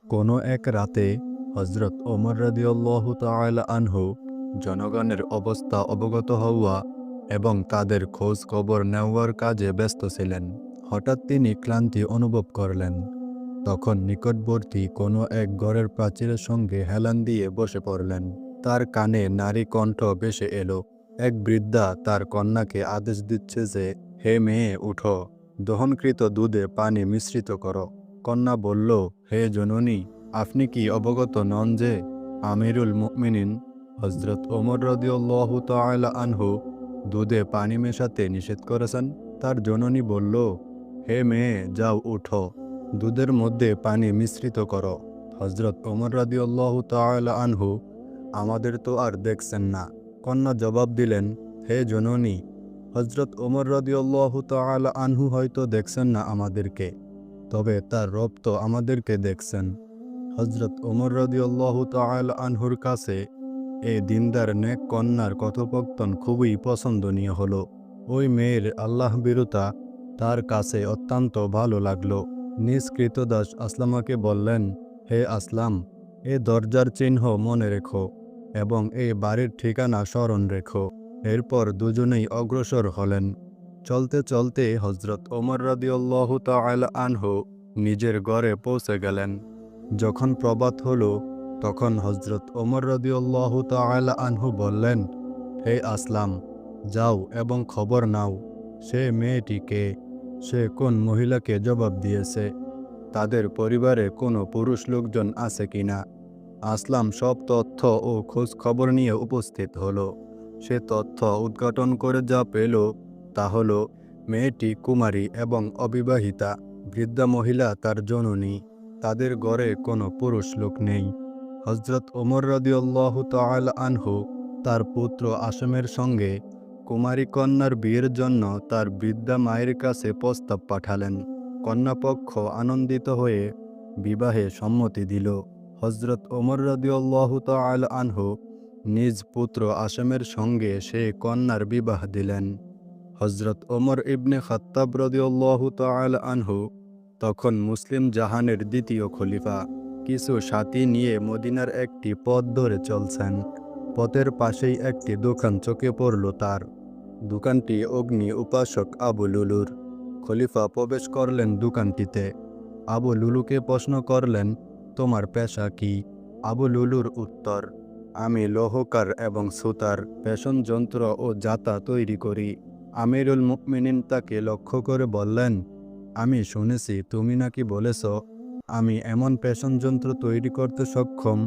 কোনো এক রাতে হজরত ওমর রাদিয়াল্লাহু তাআলা আনহু জনগণের অবস্থা অবগত হওয়া এবং তাদের খোঁজ খবর নেওয়ার কাজে ব্যস্ত ছিলেন। হঠাৎ তিনি ক্লান্তি অনুভব করলেন। তখন নিকটবর্তী কোনো এক ঘরের প্রাচীরের সঙ্গে হেলান দিয়ে বসে পড়লেন। তার কানে নারী কণ্ঠ ভেসে এলো। এক বৃদ্ধা তার কন্যাকে আদেশ দিচ্ছে যে, হে মেয়ে, উঠো, দহনকৃত দুধে পানি মিশ্রিত করো। কন্যা বলল, হে জননী, আপনি কি অবগত নন যে আমিরুল মুমিনিন হজরত ওমর রাদিয়াল্লাহু তাআলা আনহু দুধে পানি মেশাতে নিষেধ করেছেন? তার জননী বলল, হে মেয়ে, যাও, উঠো, দুধের মধ্যে পানি মিশ্রিত করো। হজরত ওমর রাদিয়াল্লাহু তাআলা আনহু, আমাদের তো আর দেখছেন না। কন্যা জবাব দিলেন, হে জননী, হজরত ওমর রাদিয়াল্লাহু তাআলা আনহু হয়তো দেখছেন না আমাদেরকে, তবে তার রব তো আমাদেরকে দেখছেন। হজরত ওমর রাদিয়াল্লাহু তাআলা আনহুর কাছে এই দিনদার নেক কন্যার কথোপকথন খুবই পছন্দনীয় হলো। ওই মেয়ের আল্লাহভীরুতা তার কাছে অত্যন্ত ভালো লাগলো। নিজ কৃতদাস আসলামাকে বললেন, হে আসলাম, এ দরজার চিহ্ন মনে রেখো এবং এই বাড়ির ঠিকানা স্মরণ রেখো। এরপর দুজনেই অগ্রসর হলেন। চলতে চলতে হজরত ওমর রাদিয়াল্লাহু তাআলা আনহু নিজের ঘরে পৌঁছে গেলেন। যখন প্রভাত হলো, তখন হজরত ওমর রাদিয়াল্লাহু তাআলা আনহু বললেন, হে আসলাম, যাও এবং খবর নাও সে মেয়েটি কে, সে কোন মহিলাকে জবাব দিয়েছে, তাদের পরিবারে কোনো পুরুষ লোকজন আছে কিনা। আসলাম সব তথ্য ও খোঁজ খবর নিয়ে উপস্থিত হলো। সে তথ্য উদ্ঘাটন করে যা পেল তা হলো, মেয়েটি কুমারী এবং অবিবাহিতা, বৃদ্ধা মহিলা তার জননী, তাদের ঘরে কোনো পুরুষ লোক নেই। হজরত ওমর রাদিয়াল্লাহু তাআলা আনহু তার পুত্র আসমের সঙ্গে কুমারী কন্যার বিয়ের জন্য তার বৃদ্ধা মায়ের কাছে প্রস্তাব পাঠালেন। কন্যাপক্ষ আনন্দিত হয়ে বিবাহে সম্মতি দিল। হজরত ওমর রাদিয়াল্লাহু তাআলা আনহু নিজ পুত্র আসমের সঙ্গে সে কন্যার বিবাহ দিলেন। হজরত ওমর ইবনে খাত্তাব রাদিয়াল্লাহু তাআলা আনহু তখন মুসলিম জাহানের দ্বিতীয় খলিফা। কিছু সাথী নিয়ে মদিনার একটি পথ ধরে চলছেন। পথের পাশেই একটি দোকান চোখে পড়ল তার। দোকানটি অগ্নি উপাসক আবু লুলুর। খলিফা প্রবেশ করলেন দোকানটিতে। আবু লুলুকে প্রশ্ন করলেন, তোমার পেশা কি? আবু লুলুর উত্তর, আমি লোহকার এবং সুতার, পেশন যন্ত্র ও জাতা তৈরি করি। আমিরুল মুমিনিন তাকে লক্ষ্য করে বললেন, আমি শুনেছি তুমি নাকি বলেছ আমি এমন পেশন যন্ত্র তৈরি করতে সক্ষম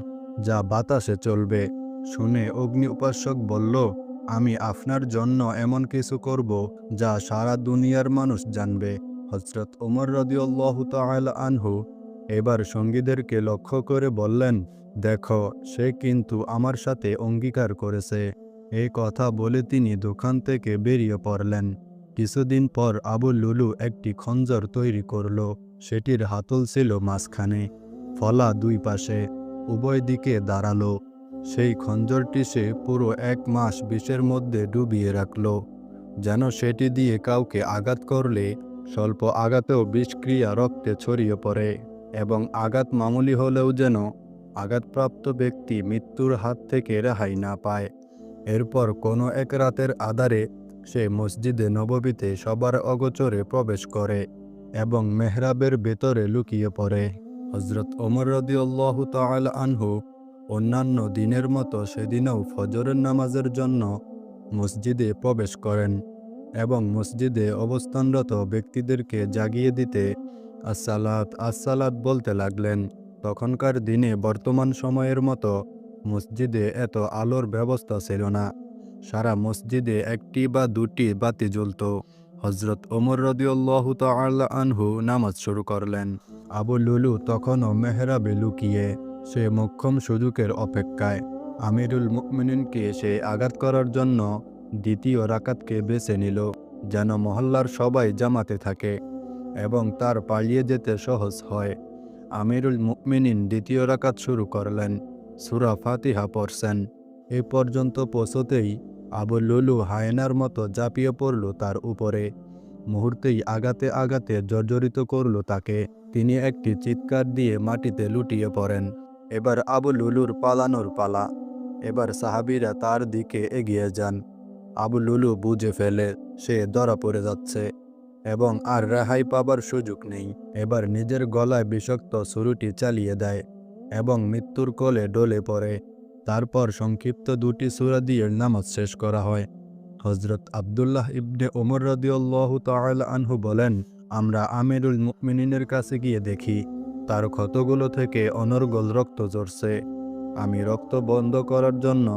যা বাতাসে চলবে। শুনে অগ্নি উপাসক বলল, আমি আপনার জন্য এমন কিছু করব যা সারা দুনিয়ার মানুষ জানবে। হজরত ওমর রাদিয়াল্লাহু তাআলা আনহু এবার সঙ্গীদেরকে লক্ষ্য করে বললেন, দেখো, সে কিন্তু আমার সাথে অঙ্গীকার করেছে। এই কথা বলে তিনি দোকান থেকে বেরিয়ে পড়লেন। কিছুদিন পর আবু লুলু একটি খঞ্জর তৈরি করল। সেটির হাতল ছিল মাঝখানে, ফলা দুই পাশে, উভয় দিকে দাঁড়ালো। সেই খঞ্জরটি সে পুরো 1 মাস বিষের মধ্যে ডুবিয়ে রাখল, যেন সেটি দিয়ে কাউকে আঘাত করলে স্বল্প আঘাতেও বিষক্রিয়া রক্তে ছড়িয়ে পড়ে এবং আঘাত মামুলি হলেও যেন আঘাতপ্রাপ্ত ব্যক্তি মৃত্যুর হাত থেকে রেহাই না পায়। এরপর কোনো এক রাতের আধারে সে মসজিদে নববীতে সবার অগোচরে প্রবেশ করে এবং মেহরাবের ভেতরে লুকিয়ে পড়ে। হজরত ওমর রাদিয়াল্লাহু তাআলা আনহু অন্যান্য দিনের মতো সেদিনও ফজরের নামাজের জন্য মসজিদে প্রবেশ করেন এবং মসজিদে অবস্থানরত ব্যক্তিদেরকে জাগিয়ে দিতে আসসালাত আসসালাত বলতে লাগলেন। তখনকার দিনে বর্তমান সময়ের মতো মসজিদে এত আলোর ব্যবস্থা ছিল না। সারা মসজিদে একটি বা দুটি বাতি জ্বলত। হজরত ওমর রাদিয়াল্লাহু তাআলা আনহু নামাজ শুরু করলেন। আবু লুলু তখনও মেহরাবে লুকিয়ে, সে মোক্ষম সুযোগের অপেক্ষায়। আমিরুল মুমিনিনকে সে আঘাত করার জন্য দ্বিতীয় রাকাতকে বেছে নিল, যেন মহল্লার সবাই জামাতে থাকে এবং তার পালিয়ে যেতে সহজ হয়। আমিরুল মুমিনিন দ্বিতীয় রাকাত শুরু করলেন। সূরা ফাতিহা পড়ছেন। এ পর্যন্ত পৌঁছতেই আবু লুলু হায়েনার মতো ঝাঁপিয়ে পড়ল তার উপরে। মুহূর্তেই আঘাতে আঘাতে জর্জরিত করল তাকে। তিনি একটি চিৎকার দিয়ে মাটিতে লুটিয়ে পড়েন। এবার আবু লুলুর পালানোর পালা। এবার সাহাবীরা তার দিকে এগিয়ে যান। আবু লুলু বুঝে ফেলে সে ধরা পড়ে যাচ্ছে এবং আর রেহাই পাবার সুযোগ নেই। এবার নিজের গলায় বিষাক্ত ছুরিটি চালিয়ে দেয় এবং মৃত্যুর কোলে ঢলে পড়ে। তারপর সংক্ষিপ্ত দুটি সূরা দিয়ে নামাজ শেষ করা হয়। হযরত আব্দুল্লাহ ইবনে ওমর রাদিয়াল্লাহু তাআলা আনহু বলেন, আমরা আমিরুল মুমিনিনের কাছে গিয়ে দেখি তার ক্ষতগুলো থেকে অনর্গল রক্ত ঝরছে। আমি রক্ত বন্ধ করার জন্য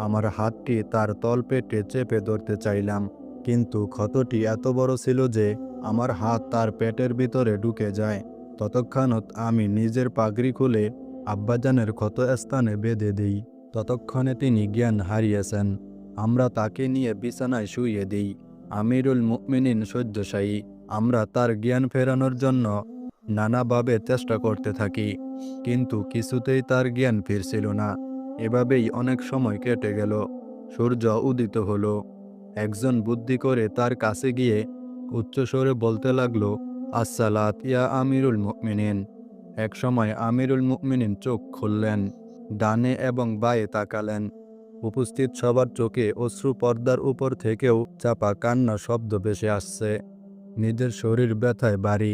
আমার হাতটি তার তলপেটে চেপে ধরতে চাইলাম, কিন্তু ক্ষতটি এত বড় ছিল যে আমার হাত তার পেটের ভিতরে ঢুকে যায়। ততক্ষণত আমি নিজের পাগড়ি খুলে আব্বাজানের ক্ষত স্থানে বেঁধে দিই। ততক্ষণে তিনি জ্ঞান হারিয়েছেন। আমরা তাকে নিয়ে বিছানায় শুইয়ে দিই। আমিরুল মুমিনিন শয্যাশায়ী। আমরা তার জ্ঞান ফেরানোর জন্য নানাভাবে চেষ্টা করতে থাকি, কিন্তু কিছুতেই তার জ্ঞান ফিরছিল না। এভাবেই অনেক সময় কেটে গেল। সূর্য উদিত হলো। একজন বুদ্ধি করে তার কাছে গিয়ে উচ্চস্বরে বলতে লাগলো, আসসালাত ইয়া আমিরুল মুমিনিন। একসময় আমিরুল মুমিনিন চোখ খুললেন, ডানে এবং বাঁয়ে তাকালেন। উপস্থিত সবার চোখে অশ্রু, পর্দার উপর থেকেও চাপা কান্না শব্দ ভেসে আসছে। নিজের শরীর ব্যথায় ভারী,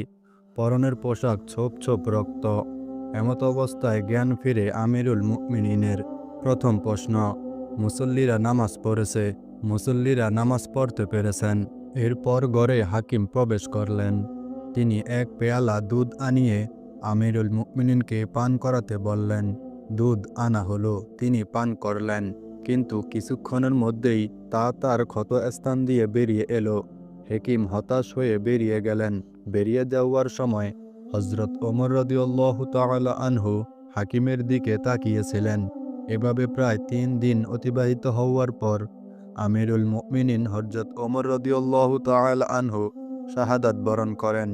পরনের পোশাক ছোপ ছোপ রক্ত। এমত অবস্থায় জ্ঞান ফিরে আমিরুল মুমিনিনের। প্রথম প্রশ্ন, মুসল্লিরা নামাজ পড়েছে? মুসল্লিরা নামাজ পড়তে পেরেছেন। এরপর ঘরে হাকিম প্রবেশ করলেন। তিনি এক পেয়ালা দুধ আনিয়ে আমিরুল মুমিনিনকে পান করাতে বললেন। দুধ আনা হলো, তিনি পান করলেন, কিন্তু কিছুক্ষণের মধ্যেই তা তার ক্ষত স্থান দিয়ে বেরিয়ে এলো। হাকিম হতাশ হয়ে বেরিয়ে গেলেন। বেরিয়ে যাওয়ার সময় হযরত ওমর রাদিয়াল্লাহু তাআলা আনহু হাকিমের দিকে তাকিয়েছিলেন। এভাবে প্রায় 3 দিন অতিবাহিত হওয়ার পর আমিরুল মুমিনিন হযরত ওমর রাদিয়াল্লাহু তাআলা আনহু শাহাদাত বরণ করেন।